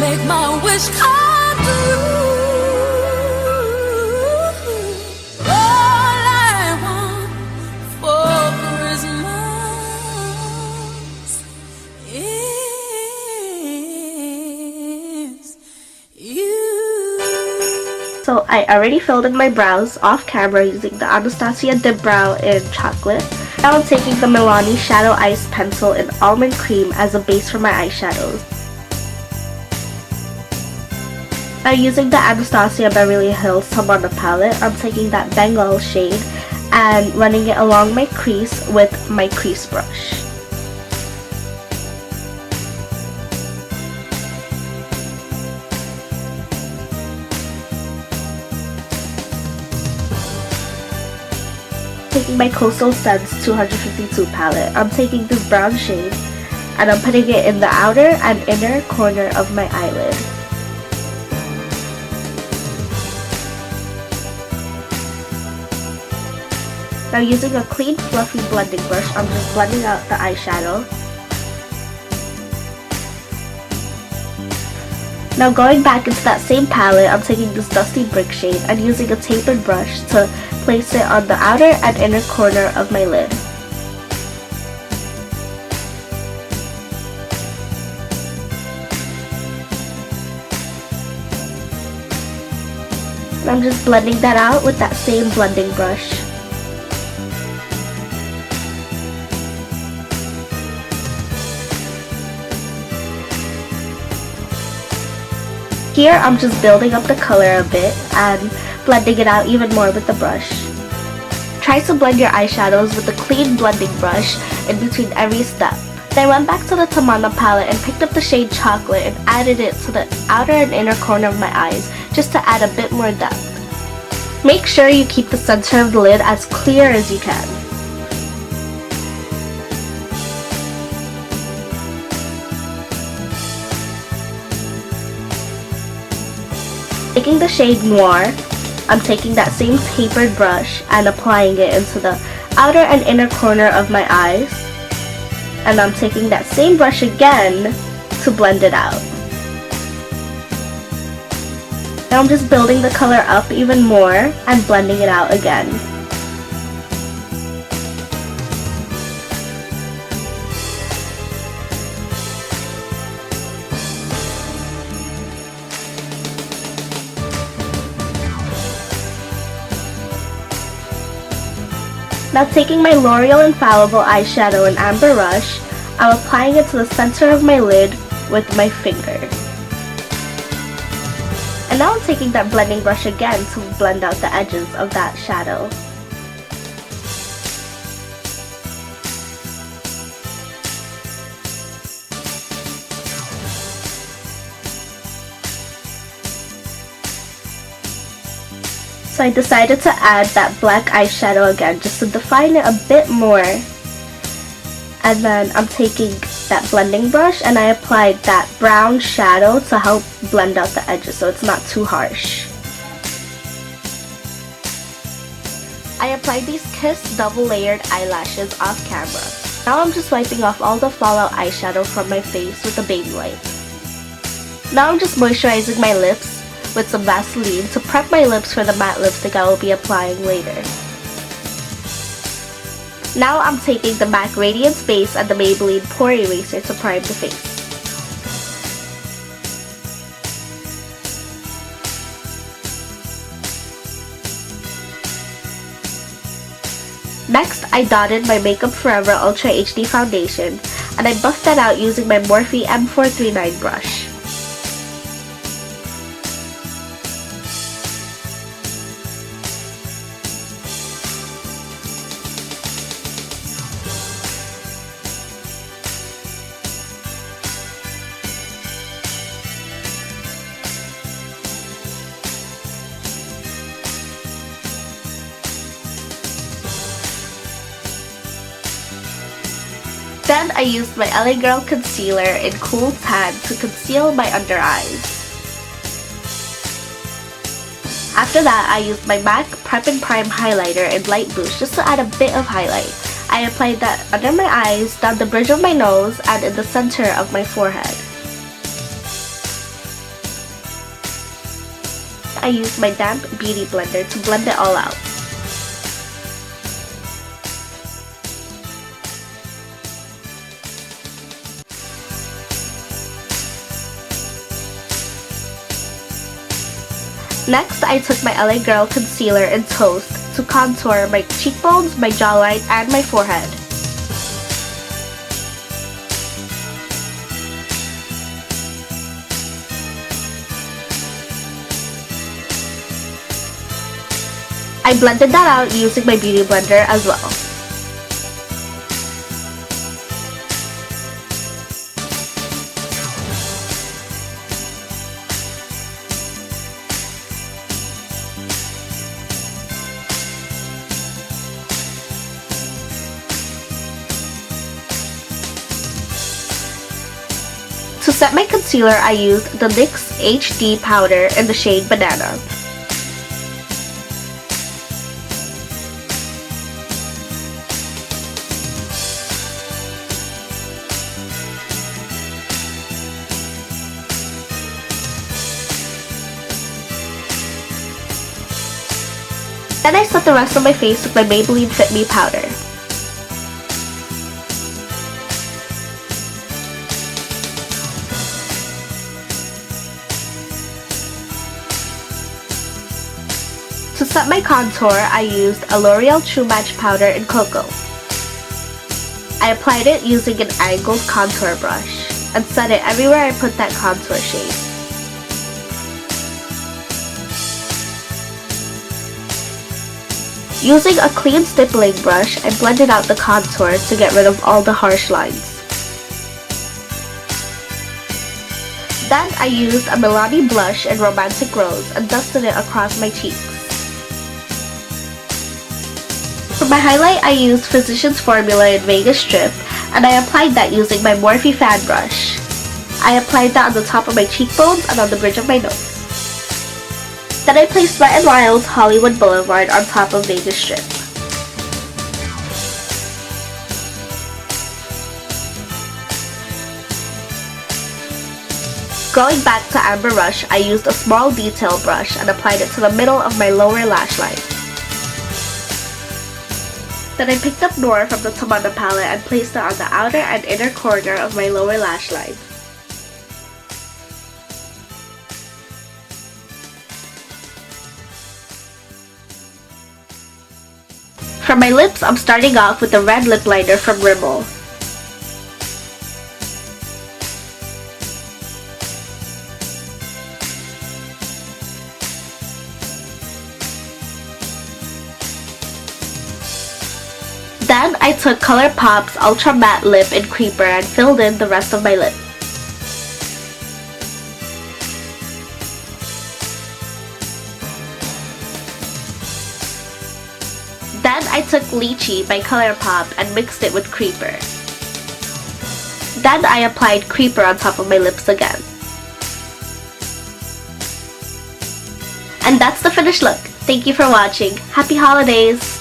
make my wish come true. All I want for Christmas is you. So I already filled in my brows off camera using the Anastasia Dipbrow in chocolate. Now I'm taking the Milani Shadow Ice Pencil in Almond Cream as a base for my eyeshadows. Now using the Anastasia Beverly Hills Tamanna Palette, I'm taking that Bengal shade and running it along my crease with my crease brush. Taking my Coastal Scents 252 palette, I'm taking this brown shade and I'm putting it in the outer and inner corner of my eyelid. Now using a clean fluffy blending brush, I'm just blending out the eyeshadow. Now going back into that same palette, I'm taking this Dusty Brick shade and using a tapered brush to place it on the outer and inner corner of my lid. And I'm just blending that out with that same blending brush. Here, I'm just building up the color a bit and blending it out even more with the brush. Try to blend your eyeshadows with a clean blending brush in between every step. Then I went back to the Tamanna palette and picked up the shade Chocolate and added it to the outer and inner corner of my eyes just to add a bit more depth. Make sure you keep the center of the lid as clear as you can. Taking the shade Noir, I'm taking that same tapered brush and applying it into the outer and inner corner of my eyes. And I'm taking that same brush again to blend it out. Now I'm just building the color up even more and blending it out again. Now taking my L'Oreal Infallible eyeshadow in Amber Rush, I'm applying it to the center of my lid with my finger. And now I'm taking that blending brush again to blend out the edges of that shadow. So I decided to add that black eyeshadow again just to define it a bit more. And then I'm taking that blending brush and I applied that brown shadow to help blend out the edges so it's not too harsh. I applied these Kiss double layered eyelashes off camera. Now I'm just wiping off all the fallout eyeshadow from my face with a baby wipe. Now I'm just moisturizing my lips with some Vaseline to prep my lips for the matte lipstick I will be applying later. Now I'm taking the MAC Radiance Base and the Maybelline Pore Eraser to prime the face. Next, I dotted my Makeup Forever Ultra HD foundation and I buffed that out using my Morphe M439 brush. Then I used my LA Girl Concealer in Cool Tan to conceal my under eyes. After that, I used my MAC Prep and Prime Highlighter in Light Boost just to add a bit of highlight. I applied that under my eyes, down the bridge of my nose, and in the center of my forehead. I used my damp beauty blender to blend it all out. Next, I took my LA Girl concealer in Toast to contour my cheekbones, my jawline, and my forehead. I blended that out using my beauty blender as well. To set my concealer, I used the NYX HD Powder in the shade Banana. Then I set the rest of my face with my Maybelline Fit Me powder. To set my contour, I used a L'Oreal True Match powder in Cocoa. I applied it using an angled contour brush and set it everywhere I put that contour shade. Using a clean stippling brush, I blended out the contour to get rid of all the harsh lines. Then I used a Milani blush in Romantic Rose and dusted it across my cheeks. For my highlight, I used Physicians Formula in Vegas Strip, and I applied that using my Morphe fan brush. I applied that on the top of my cheekbones and on the bridge of my nose. Then I placed Wet n Wild's Hollywood Boulevard on top of Vegas Strip. Going back to Amber Rush, I used a small detail brush and applied it to the middle of my lower lash line. Then I picked up Noir from the Tamanna Palette and placed it on the outer and inner corner of my lower lash line. For my lips, I'm starting off with the red lip liner from Rimmel. Then I took ColourPop's Ultra Matte Lip in Creeper and filled in the rest of my lip. Then I took Lychee by ColourPop and mixed it with Creeper. Then I applied Creeper on top of my lips again. And that's the finished look. Thank you for watching. Happy holidays!